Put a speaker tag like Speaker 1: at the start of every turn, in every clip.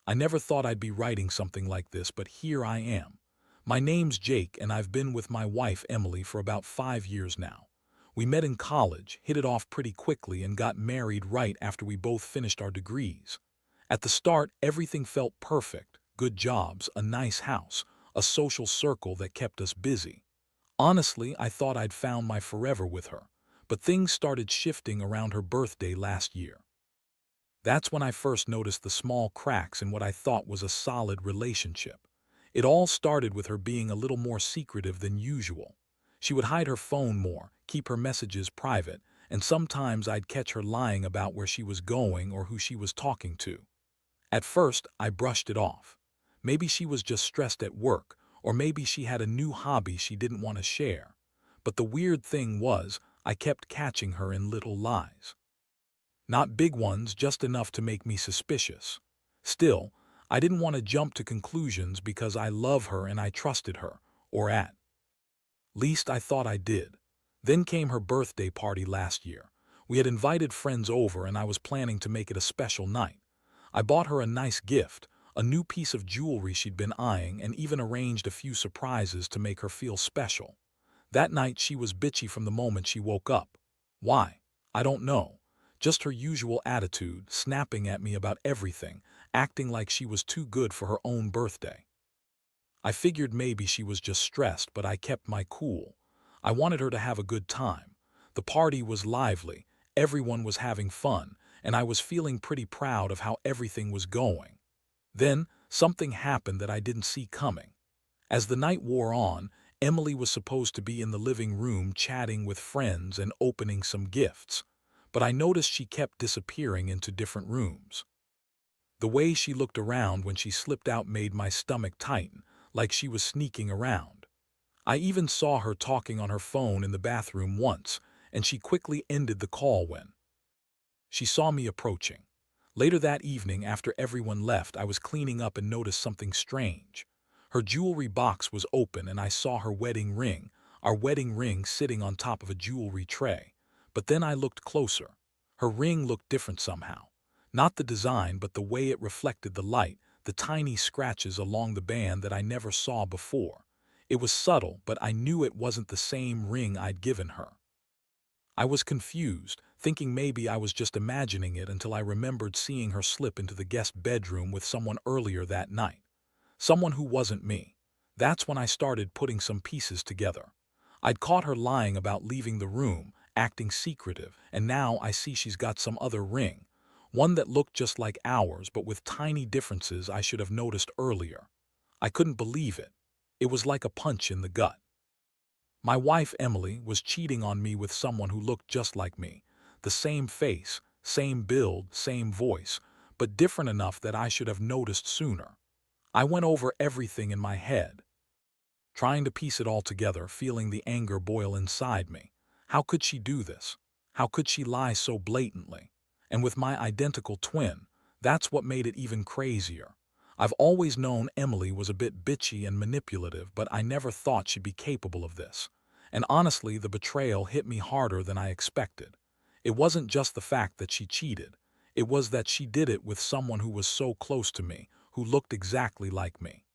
Speaker 1: I never thought I'd be writing something like this, but here I am. My name's Jake, and I've been with my wife, Emily, for about 5 years now. We met in college, hit it off pretty quickly, and got married right after we both finished our degrees. At the start, everything felt perfect. Good jobs, a nice house, a social circle that kept us busy. Honestly, I thought I'd found my forever with her. But things started shifting around her birthday last year. That's when I first noticed the small cracks in what I thought was a solid relationship. It all started with her being a little more secretive than usual. She would hide her phone more, keep her messages private, and sometimes I'd catch her lying about where she was going or who she was talking to. At first, I brushed it off. Maybe she was just stressed at work, or maybe she had a new hobby she didn't want to share. But the weird thing was, I kept catching her in little lies. Not big ones, just enough to make me suspicious. Still, I didn't want to jump to conclusions because I love her and I trusted her, or at least I thought I did. Then came her birthday party last year. We had invited friends over and I was planning to make it a special night. I bought her a nice gift, a new piece of jewelry she'd been eyeing, and even arranged a few surprises to make her feel special. That night she was bitchy from the moment she woke up. Why? I don't know. Just her usual attitude, snapping at me about everything, acting like she was too good for her own birthday. I figured maybe she was just stressed, but I kept my cool. I wanted her to have a good time. The party was lively, everyone was having fun, and I was feeling pretty proud of how everything was going. Then, something happened that I didn't see coming. As the night wore on, Emily was supposed to be in the living room chatting with friends and opening some gifts, but I noticed she kept disappearing into different rooms. The way she looked around when she slipped out made my stomach tighten, like she was sneaking around. I even saw her talking on her phone in the bathroom once, and she quickly ended the call when she saw me approaching. Later that evening, after everyone left, I was cleaning up and noticed something strange. Her jewelry box was open and I saw her wedding ring, our wedding ring, sitting on top of a jewelry tray. But then I looked closer. Her ring looked different somehow. Not the design, but the way it reflected the light, the tiny scratches along the band that I never saw before. It was subtle, but I knew it wasn't the same ring I'd given her. I was confused, thinking maybe I was just imagining it, until I remembered seeing her slip into the guest bedroom with someone earlier that night. Someone who wasn't me. That's when I started putting some pieces together. I'd caught her lying about leaving the room, acting secretive, and now I see she's got some other ring. One that looked just like ours, but with tiny differences I should have noticed earlier. I couldn't believe it. It was like a punch in the gut. My wife, Emily, was cheating on me with someone who looked just like me. The same face, same build, same voice, but different enough that I should have noticed sooner. I went over everything in my head, trying to piece it all together, feeling the anger boil inside me. How could she do this? How could she lie so blatantly? And with my identical twin, that's what made it even crazier. I've always known Emily was a bit bitchy and manipulative, but I never thought she'd be capable of this. And honestly, the betrayal hit me harder than I expected. It wasn't just the fact that she cheated. It was that she did it with someone who was so close to me, who looked exactly like me.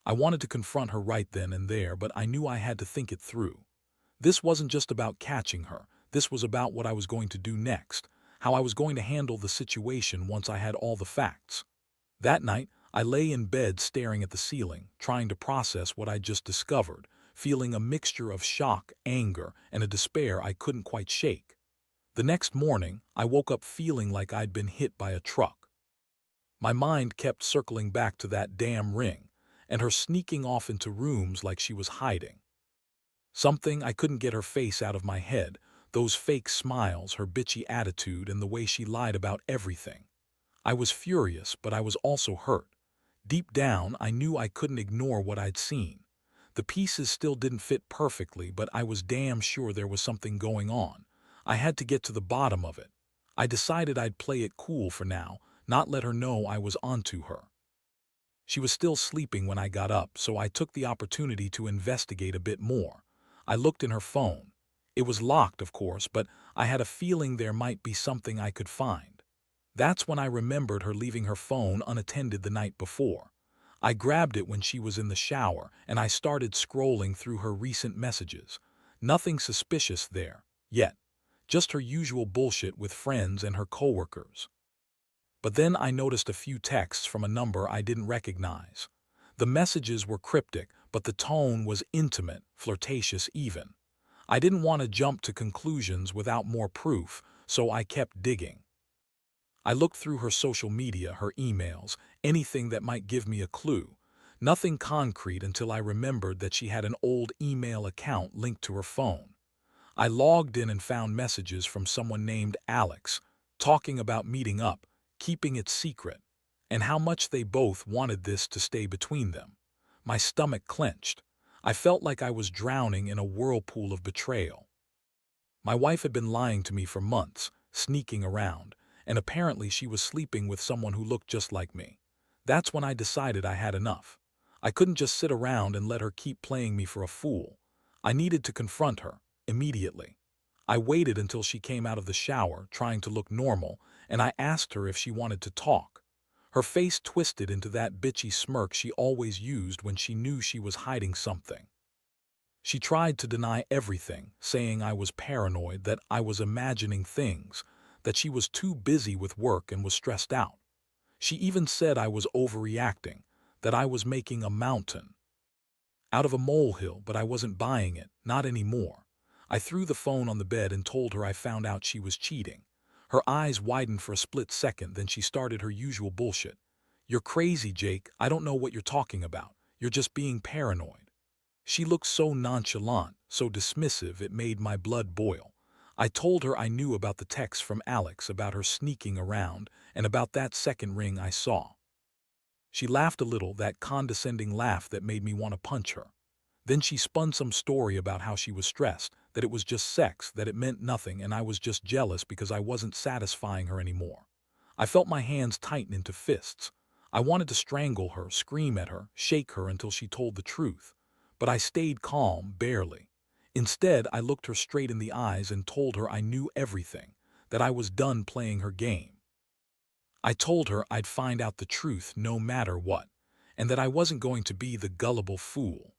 Speaker 1: I wanted to confront her right then and there, but I knew I had to think it through. This wasn't just about catching her. This was about what I was going to do next, how I was going to handle the situation once I had all the facts. That night, I lay in bed staring at the ceiling, trying to process what I'd just discovered, feeling a mixture of shock, anger, and a despair I couldn't quite shake. The next morning, I woke up feeling like I'd been hit by a truck. My mind kept circling back to that damn ring, and her sneaking off into rooms like she was hiding. Something I couldn't get her face out of my head, those fake smiles, her bitchy attitude, and the way she lied about everything. I was furious, but I was also hurt. Deep down, I knew I couldn't ignore what I'd seen. The pieces still didn't fit perfectly, but I was damn sure there was something going on. I had to get to the bottom of it. I decided I'd play it cool for now, not let her know I was onto her. She was still sleeping when I got up, so I took the opportunity to investigate a bit more. I looked in her phone. It was locked, of course, but I had a feeling there might be something I could find. That's when I remembered her leaving her phone unattended the night before. I grabbed it when she was in the shower, and I started scrolling through her recent messages. Nothing suspicious there, yet. Just her usual bullshit with friends and her coworkers. But then I noticed a few texts from a number I didn't recognize. The messages were cryptic, but the tone was intimate, flirtatious even. I didn't want to jump to conclusions without more proof, so I kept digging. I looked through her social media, her emails, anything that might give me a clue. Nothing concrete until I remembered that she had an old email account linked to her phone. I logged in and found messages from someone named Alex, talking about meeting up, keeping it secret, and how much they both wanted this to stay between them. My stomach clenched. I felt like I was drowning in a whirlpool of betrayal. My wife had been lying to me for months, sneaking around, and apparently she was sleeping with someone who looked just like me. That's when I decided I had enough. I couldn't just sit around and let her keep playing me for a fool. I needed to confront her, immediately. I waited until she came out of the shower, trying to look normal, and I asked her if she wanted to talk. Her face twisted into that bitchy smirk she always used when she knew she was hiding something. She tried to deny everything, saying I was paranoid, that I was imagining things, that she was too busy with work and was stressed out. She even said I was overreacting, that I was making a mountain out of a molehill, but I wasn't buying it, not anymore. I threw the phone on the bed and told her I found out she was cheating. Her eyes widened for a split second, then she started her usual bullshit. "You're crazy, Jake. I don't know what you're talking about. You're just being paranoid." She looked so nonchalant, so dismissive, it made my blood boil. I told her I knew about the text from Alex, about her sneaking around, and about that second ring I saw. She laughed a little, that condescending laugh that made me want to punch her. Then she spun some story about how she was stressed, that it was just sex, that it meant nothing, and I was just jealous because I wasn't satisfying her anymore. I felt my hands tighten into fists. I wanted to strangle her, scream at her, shake her until she told the truth. But I stayed calm, barely. Instead, I looked her straight in the eyes and told her I knew everything, that I was done playing her game. I told her I'd find out the truth no matter what, and that I wasn't going to be the gullible fool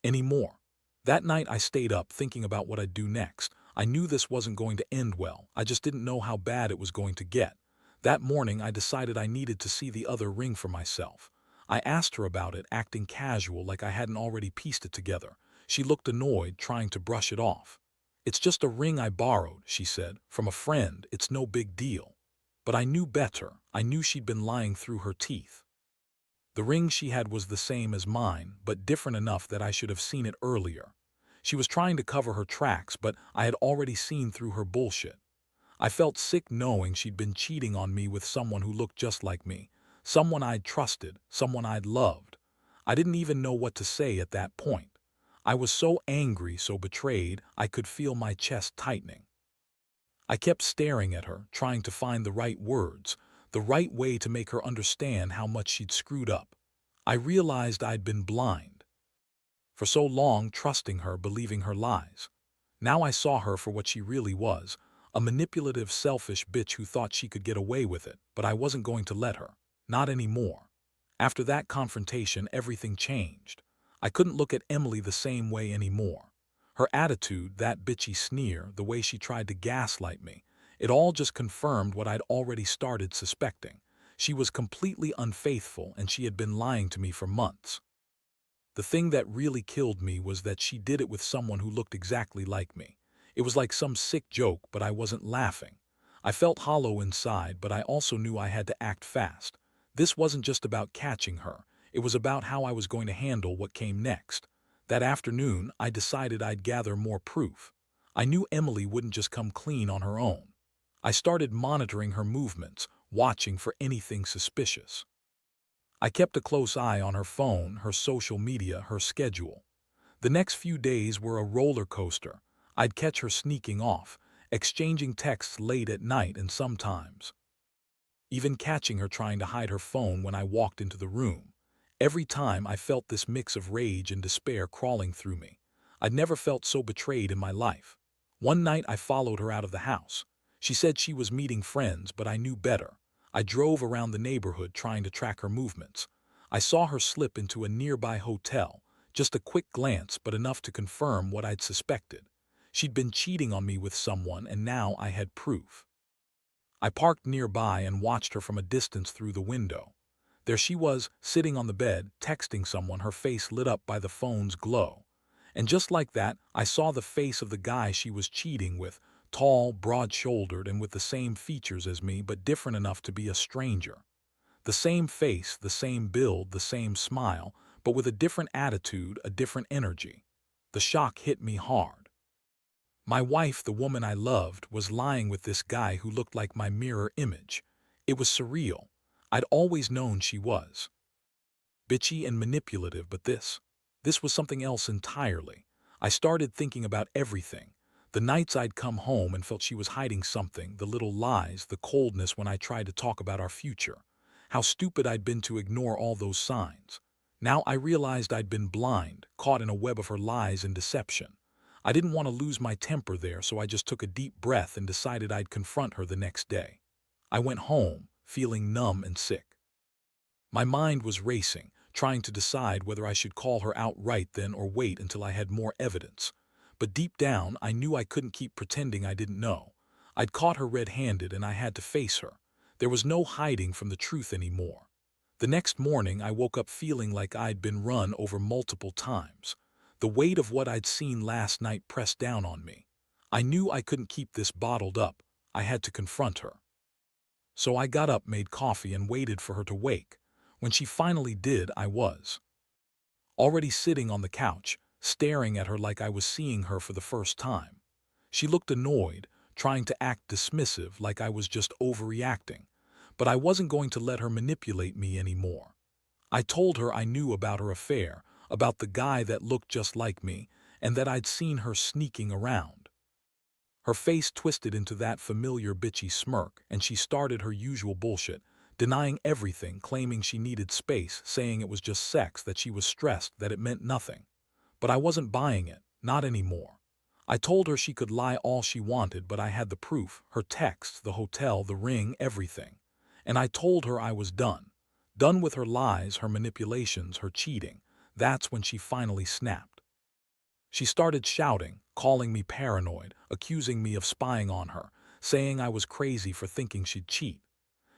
Speaker 1: anymore. That night I stayed up thinking about what I'd do next. I knew this wasn't going to end well. I just didn't know how bad it was going to get. That morning I decided I needed to see the other ring for myself. I asked her about it, acting casual, like I hadn't already pieced it together. She looked annoyed, trying to brush it off. "It's just a ring I borrowed," she said, "from a friend. It's no big deal." But I knew better. I knew she'd been lying through her teeth. The ring she had was the same as mine, but different enough that I should have seen it earlier. She was trying to cover her tracks, but I had already seen through her bullshit. I felt sick knowing she'd been cheating on me with someone who looked just like me, someone I'd trusted, someone I'd loved. I didn't even know what to say at that point. I was so angry, so betrayed, I could feel my chest tightening. I kept staring at her, trying to find the right words, the right way to make her understand how much she'd screwed up. I realized I'd been blind for so long, trusting her, believing her lies. Now I saw her for what she really was, a manipulative, selfish bitch who thought she could get away with it, but I wasn't going to let her. Not anymore. After that confrontation, everything changed. I couldn't look at Emily the same way anymore. Her attitude, that bitchy sneer, the way she tried to gaslight me, it all just confirmed what I'd already started suspecting. She was completely unfaithful, and she had been lying to me for months. The thing that really killed me was that she did it with someone who looked exactly like me. It was like some sick joke, but I wasn't laughing. I felt hollow inside, but I also knew I had to act fast. This wasn't just about catching her. It was about how I was going to handle what came next. That afternoon, I decided I'd gather more proof. I knew Emily wouldn't just come clean on her own. I started monitoring her movements, watching for anything suspicious. I kept a close eye on her phone, her social media, her schedule. The next few days were a roller coaster. I'd catch her sneaking off, exchanging texts late at night, and sometimes even catching her trying to hide her phone when I walked into the room. Every time I felt this mix of rage and despair crawling through me. I'd never felt so betrayed in my life. One night I followed her out of the house. She said she was meeting friends, but I knew better. I drove around the neighborhood trying to track her movements. I saw her slip into a nearby hotel, just a quick glance but enough to confirm what I'd suspected. She'd been cheating on me with someone, and now I had proof. I parked nearby and watched her from a distance through the window. There she was, sitting on the bed, texting someone, her face lit up by the phone's glow. And just like that, I saw the face of the guy she was cheating with, tall, broad-shouldered, and with the same features as me, but different enough to be a stranger. The same face, the same build, the same smile, but with a different attitude, a different energy. The shock hit me hard. My wife, the woman I loved, was lying with this guy who looked like my mirror image. It was surreal. I'd always known she was bitchy and manipulative, but this was something else entirely. I started thinking about everything. The nights I'd come home and felt she was hiding something, the little lies, the coldness when I tried to talk about our future. How stupid I'd been to ignore all those signs. Now I realized I'd been blind, caught in a web of her lies and deception. I didn't want to lose my temper there, so I just took a deep breath and decided I'd confront her the next day. I went home, feeling numb and sick. My mind was racing, trying to decide whether I should call her out right then or wait until I had more evidence. But deep down, I knew I couldn't keep pretending I didn't know. I'd caught her red-handed and I had to face her. There was no hiding from the truth anymore. The next morning, I woke up feeling like I'd been run over multiple times. The weight of what I'd seen last night pressed down on me. I knew I couldn't keep this bottled up. I had to confront her. So I got up, made coffee, and waited for her to wake. When she finally did, I was already sitting on the couch, staring at her like I was seeing her for the first time. She looked annoyed, trying to act dismissive like I was just overreacting. But I wasn't going to let her manipulate me anymore. I told her I knew about her affair, about the guy that looked just like me, and that I'd seen her sneaking around. Her face twisted into that familiar bitchy smirk, and she started her usual bullshit, denying everything, claiming she needed space, saying it was just sex, that she was stressed, that it meant nothing. But I wasn't buying it, not anymore. I told her she could lie all she wanted, but I had the proof, her texts, the hotel, the ring, everything. And I told her I was done. Done with her lies, her manipulations, her cheating. That's when she finally snapped. She started shouting, calling me paranoid, accusing me of spying on her, saying I was crazy for thinking she'd cheat.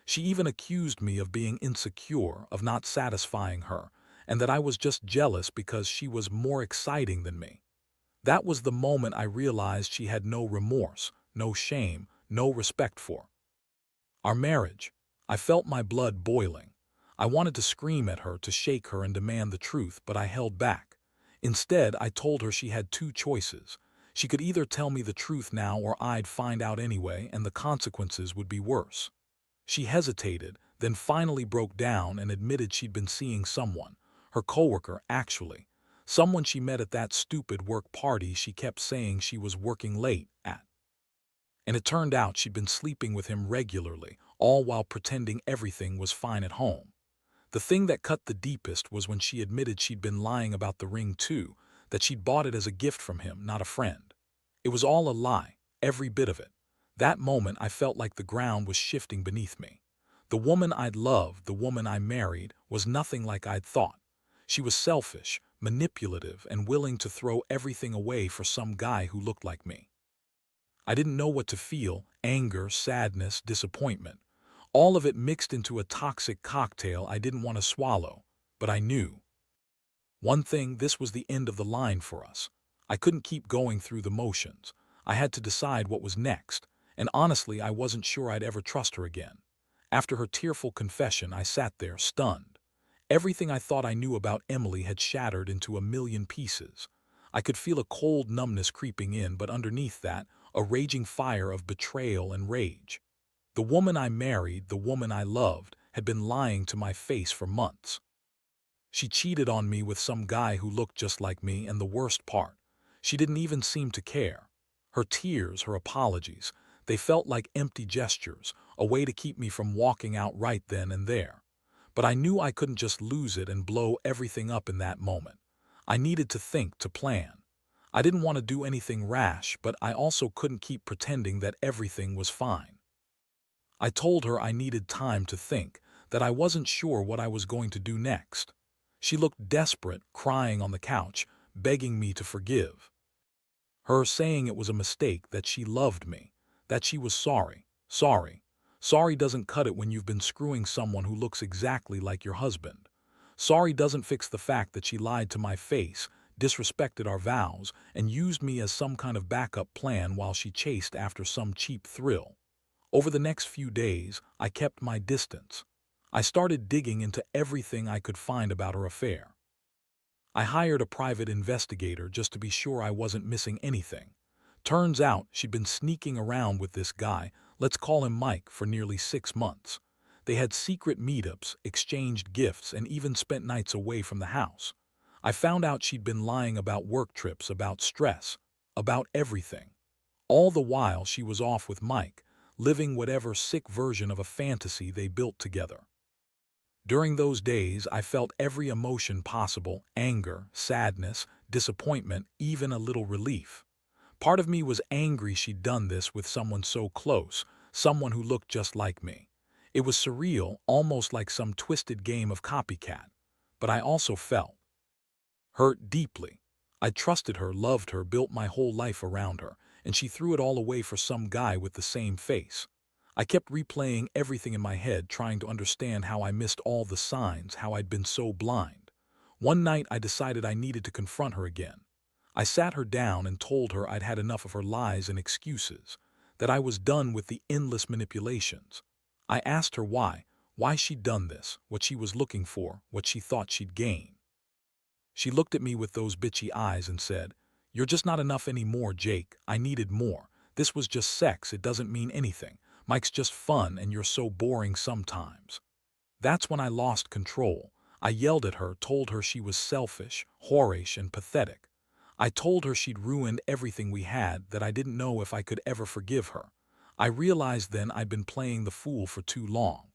Speaker 1: She even accused me of being insecure, of not satisfying her, and that I was just jealous because she was more exciting than me. That was the moment I realized she had no remorse, no shame, no respect for our marriage. I felt my blood boiling. I wanted to scream at her, to shake her and demand the truth, but I held back. Instead, I told her she had two choices. She could either tell me the truth now or I'd find out anyway, and the consequences would be worse. She hesitated, then finally broke down and admitted she'd been seeing someone, her coworker actually, someone she met at that stupid work party she kept saying she was working late at. And it turned out she'd been sleeping with him regularly, all while pretending everything was fine at home. The thing that cut the deepest was when she admitted she'd been lying about the ring too, that she'd bought it as a gift from him, not a friend. It was all a lie, every bit of it. That moment I felt like the ground was shifting beneath me. The woman I'd loved, the woman I married, was nothing like I'd thought. She was selfish, manipulative, and willing to throw everything away for some guy who looked like me. I didn't know what to feel: anger, sadness, disappointment. All of it mixed into a toxic cocktail I didn't want to swallow, but I knew. One thing: this was the end of the line for us. I couldn't keep going through the motions. I had to decide what was next, and honestly, I wasn't sure I'd ever trust her again. After her tearful confession, I sat there, stunned. Everything I thought I knew about Emily had shattered into a million pieces. I could feel a cold numbness creeping in, but underneath that, a raging fire of betrayal and rage. The woman I married, the woman I loved, had been lying to my face for months. She cheated on me with some guy who looked just like me, and the worst part, she didn't even seem to care. Her tears, her apologies, they felt like empty gestures, a way to keep me from walking out right then and there. But I knew I couldn't just lose it and blow everything up in that moment. I needed to think, to plan. I didn't want to do anything rash, but I also couldn't keep pretending that everything was fine. I told her I needed time to think, that I wasn't sure what I was going to do next. She looked desperate, crying on the couch, begging me to forgive. Her saying it was a mistake, that she loved me, that she was sorry. Sorry. Sorry doesn't cut it when you've been screwing someone who looks exactly like your husband. Sorry doesn't fix the fact that she lied to my face, disrespected our vows, and used me as some kind of backup plan while she chased after some cheap thrill. Over the next few days, I kept my distance. I started digging into everything I could find about her affair. I hired a private investigator just to be sure I wasn't missing anything. Turns out she'd been sneaking around with this guy, let's call him Mike, for nearly 6 months. They had secret meetups, exchanged gifts, and even spent nights away from the house. I found out she'd been lying about work trips, about stress, about everything. All the while she was off with Mike, living whatever sick version of a fantasy they built together. During those days, I felt every emotion possible: anger, sadness, disappointment, even a little relief. Part of me was angry she'd done this with someone so close, someone who looked just like me. It was surreal, almost like some twisted game of copycat. But I also felt hurt deeply. I trusted her, loved her, built my whole life around her, and she threw it all away for some guy with the same face. I kept replaying everything in my head, trying to understand how I missed all the signs, how I'd been so blind. One night I decided I needed to confront her again. I sat her down and told her I'd had enough of her lies and excuses, that I was done with the endless manipulations. I asked her why she'd done this, what she was looking for, what she thought she'd gain. She looked at me with those bitchy eyes and said, "You're just not enough anymore, Jake. I needed more. This was just sex, it doesn't mean anything. Mike's just fun and you're so boring sometimes." That's when I lost control. I yelled at her, told her she was selfish, whorish, and pathetic. I told her she'd ruined everything we had, that I didn't know if I could ever forgive her. I realized then I'd been playing the fool for too long.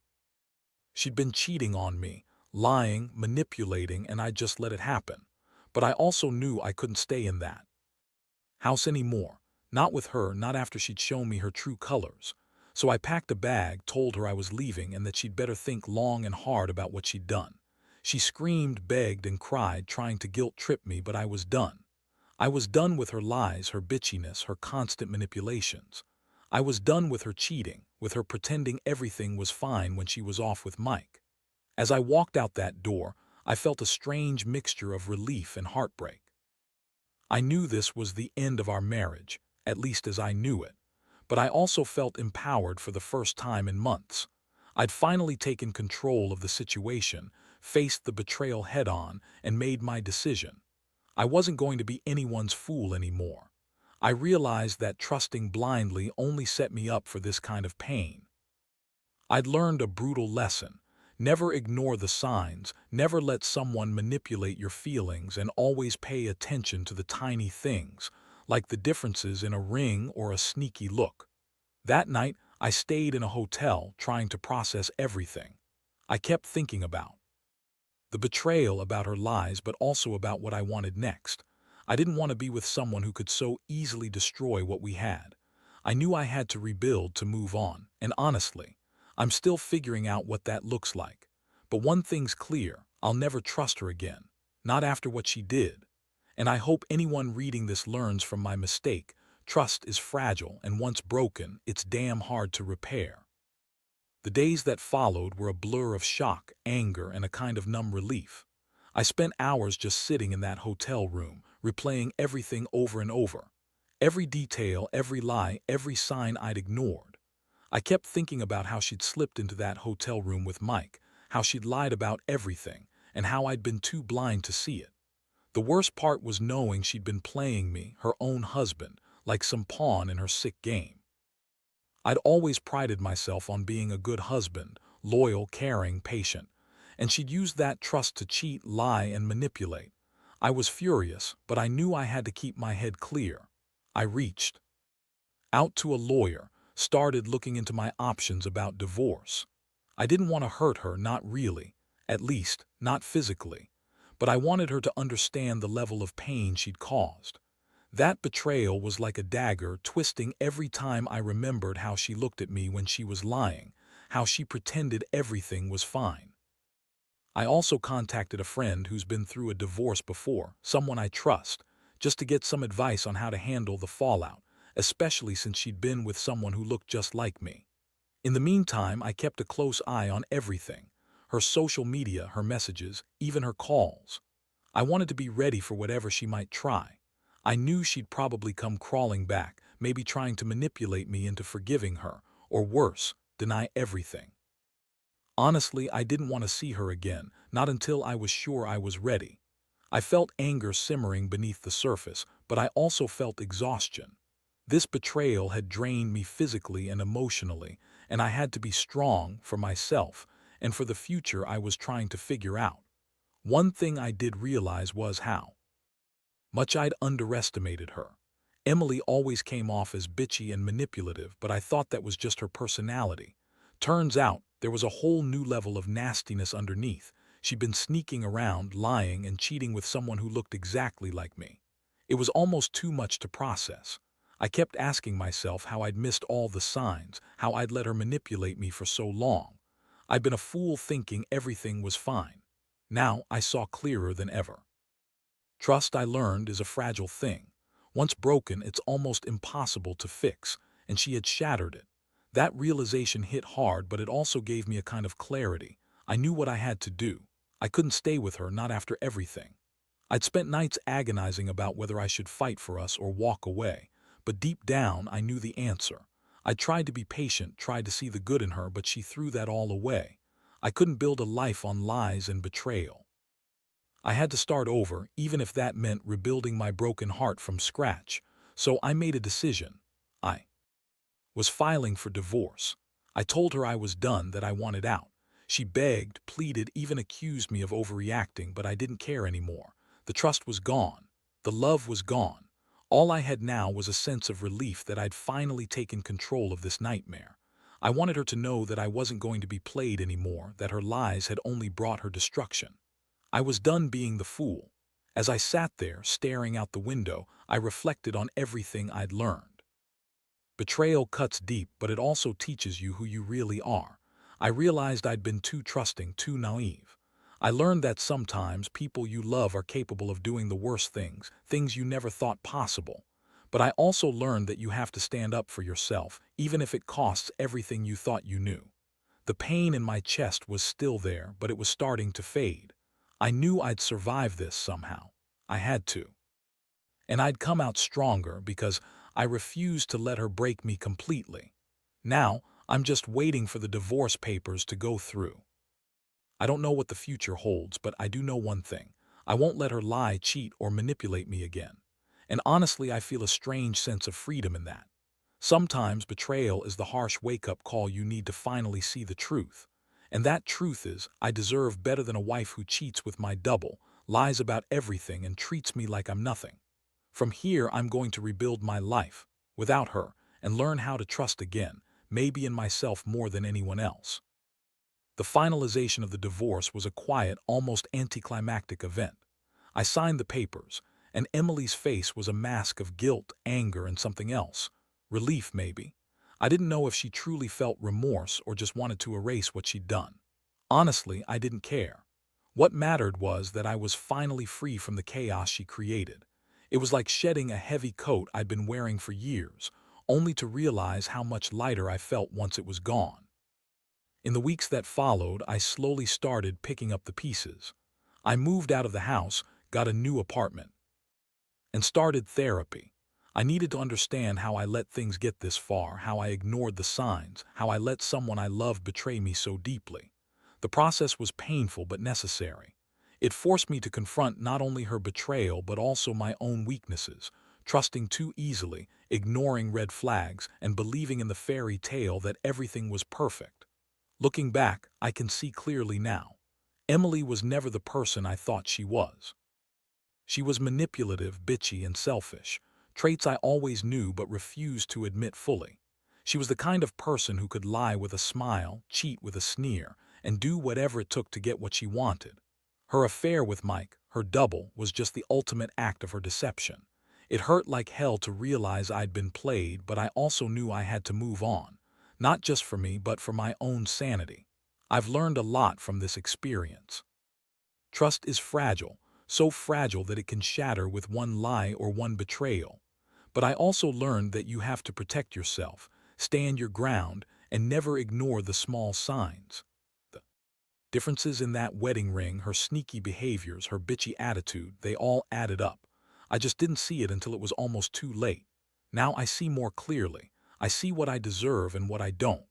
Speaker 1: She'd been cheating on me, lying, manipulating, and I just let it happen. But I also knew I couldn't stay in that house anymore. Not with her, not after she'd shown me her true colors. So I packed a bag, told her I was leaving and that she'd better think long and hard about what she'd done. She screamed, begged, and cried, trying to guilt-trip me, but I was done. I was done with her lies, her bitchiness, her constant manipulations. I was done with her cheating, with her pretending everything was fine when she was off with Mike. As I walked out that door, I felt a strange mixture of relief and heartbreak. I knew this was the end of our marriage, at least as I knew it, but I also felt empowered for the first time in months. I'd finally taken control of the situation, faced the betrayal head-on, and made my decision. I wasn't going to be anyone's fool anymore. I realized that trusting blindly only set me up for this kind of pain. I'd learned a brutal lesson. Never ignore the signs, never let someone manipulate your feelings, and always pay attention to the tiny things, like the differences in a ring or a sneaky look. That night, I stayed in a hotel, trying to process everything. I kept thinking about the betrayal, about her lies, but also about what I wanted next. I didn't want to be with someone who could so easily destroy what we had. I knew I had to rebuild, to move on, and honestly, I'm still figuring out what that looks like. But one thing's clear: I'll never trust her again. Not after what she did. And I hope anyone reading this learns from my mistake. Trust is fragile, and once broken, it's damn hard to repair. The days that followed were a blur of shock, anger, and a kind of numb relief. I spent hours just sitting in that hotel room, replaying everything over and over. Every detail, every lie, every sign I'd ignored. I kept thinking about how she'd slipped into that hotel room with Mike, how she'd lied about everything, and how I'd been too blind to see it. The worst part was knowing she'd been playing me, her own husband, like some pawn in her sick game. I'd always prided myself on being a good husband, loyal, caring, patient, and she'd used that trust to cheat, lie, and manipulate. I was furious, but I knew I had to keep my head clear. I reached out to a lawyer, started looking into my options about divorce. I didn't want to hurt her, not really, at least, not physically, but I wanted her to understand the level of pain she'd caused. That betrayal was like a dagger twisting every time I remembered how she looked at me when she was lying, how she pretended everything was fine. I also contacted a friend who's been through a divorce before, someone I trust, just to get some advice on how to handle the fallout, especially since she'd been with someone who looked just like me. In the meantime, I kept a close eye on everything, her social media, her messages, even her calls. I wanted to be ready for whatever she might try. I knew she'd probably come crawling back, maybe trying to manipulate me into forgiving her, or worse, deny everything. Honestly, I didn't want to see her again, not until I was sure I was ready. I felt anger simmering beneath the surface, but I also felt exhaustion. This betrayal had drained me physically and emotionally, and I had to be strong for myself and for the future I was trying to figure out. One thing I did realize was how much I'd underestimated her. Emily always came off as bitchy and manipulative, but I thought that was just her personality. Turns out, there was a whole new level of nastiness underneath. She'd been sneaking around, lying, and cheating with someone who looked exactly like me. It was almost too much to process. I kept asking myself how I'd missed all the signs, how I'd let her manipulate me for so long. I'd been a fool thinking everything was fine. Now I saw clearer than ever. Trust, I learned, is a fragile thing. Once broken, it's almost impossible to fix, and she had shattered it. That realization hit hard, but it also gave me a kind of clarity. I knew what I had to do. I couldn't stay with her, not after everything. I'd spent nights agonizing about whether I should fight for us or walk away, but deep down I knew the answer. I tried to be patient, tried to see the good in her, but she threw that all away. I couldn't build a life on lies and betrayal. I had to start over, even if that meant rebuilding my broken heart from scratch. So I made a decision. I was filing for divorce. I told her I was done, that I wanted out. She begged, pleaded, even accused me of overreacting, but I didn't care anymore. The trust was gone. The love was gone. All I had now was a sense of relief that I'd finally taken control of this nightmare. I wanted her to know that I wasn't going to be played anymore, that her lies had only brought her destruction. I was done being the fool. As I sat there, staring out the window, I reflected on everything I'd learned. Betrayal cuts deep, but it also teaches you who you really are. I realized I'd been too trusting, too naive. I learned that sometimes people you love are capable of doing the worst things, things you never thought possible. But I also learned that you have to stand up for yourself, even if it costs everything you thought you knew. The pain in my chest was still there, but it was starting to fade. I knew I'd survive this somehow. I had to. And I'd come out stronger because I refused to let her break me completely. Now, I'm just waiting for the divorce papers to go through. I don't know what the future holds, but I do know one thing. I won't let her lie, cheat, or manipulate me again. And honestly, I feel a strange sense of freedom in that. Sometimes betrayal is the harsh wake-up call you need to finally see the truth. And that truth is, I deserve better than a wife who cheats with my double, lies about everything, and treats me like I'm nothing. From here, I'm going to rebuild my life, without her, and learn how to trust again, maybe in myself more than anyone else. The finalization of the divorce was a quiet, almost anticlimactic event. I signed the papers, and Emily's face was a mask of guilt, anger, and something else. Relief, maybe. I didn't know if she truly felt remorse or just wanted to erase what she'd done. Honestly, I didn't care. What mattered was that I was finally free from the chaos she created. It was like shedding a heavy coat I'd been wearing for years, only to realize how much lighter I felt once it was gone. In the weeks that followed, I slowly started picking up the pieces. I moved out of the house, got a new apartment, and started therapy. I needed to understand how I let things get this far, how I ignored the signs, how I let someone I loved betray me so deeply. The process was painful but necessary. It forced me to confront not only her betrayal but also my own weaknesses, trusting too easily, ignoring red flags, and believing in the fairy tale that everything was perfect. Looking back, I can see clearly now. Emily was never the person I thought she was. She was manipulative, bitchy, and selfish, traits I always knew but refused to admit fully. She was the kind of person who could lie with a smile, cheat with a sneer, and do whatever it took to get what she wanted. Her affair with Mike, her double, was just the ultimate act of her deception. It hurt like hell to realize I'd been played, but I also knew I had to move on. Not just for me, but for my own sanity. I've learned a lot from this experience. Trust is fragile, so fragile that it can shatter with one lie or one betrayal. But I also learned that you have to protect yourself, stand your ground, and never ignore the small signs. The differences in that wedding ring, her sneaky behaviors, her bitchy attitude, they all added up. I just didn't see it until it was almost too late. Now I see more clearly. I see what I deserve and what I don't.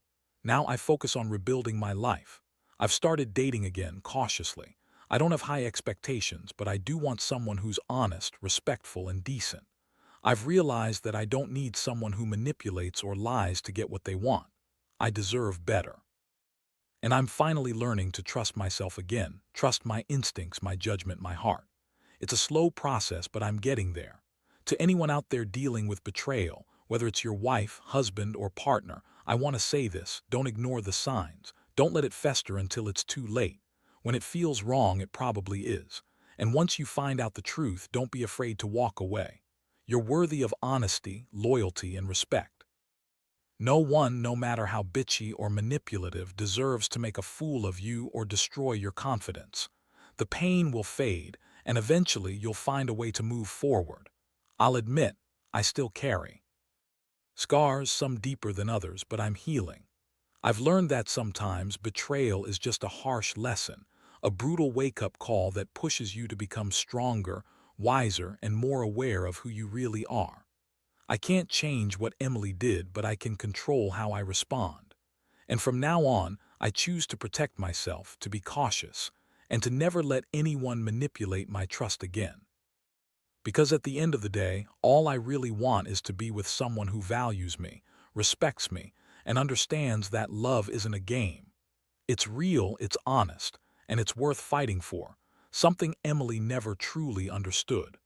Speaker 1: Now I focus on rebuilding my life. I've started dating again, cautiously. I don't have high expectations, but I do want someone who's honest, respectful, and decent. I've realized that I don't need someone who manipulates or lies to get what they want. I deserve better. And I'm finally learning to trust myself again, trust my instincts, my judgment, my heart. It's a slow process, but I'm getting there. To anyone out there dealing with betrayal, whether it's your wife, husband, or partner, I want to say this: don't ignore the signs. Don't let it fester until it's too late. When it feels wrong, it probably is. And once you find out the truth, don't be afraid to walk away. You're worthy of honesty, loyalty, and respect. No one, no matter how bitchy or manipulative, deserves to make a fool of you or destroy your confidence. The pain will fade, and eventually you'll find a way to move forward. I'll admit, I still carry scars, some deeper than others, but I'm healing. I've learned that sometimes betrayal is just a harsh lesson, a brutal wake-up call that pushes you to become stronger, wiser, and more aware of who you really are. I can't change what Emily did, but I can control how I respond. And from now on, I choose to protect myself, to be cautious, and to never let anyone manipulate my trust again. Because at the end of the day, all I really want is to be with someone who values me, respects me, and understands that love isn't a game. It's real, it's honest, and it's worth fighting for, something Emily never truly understood.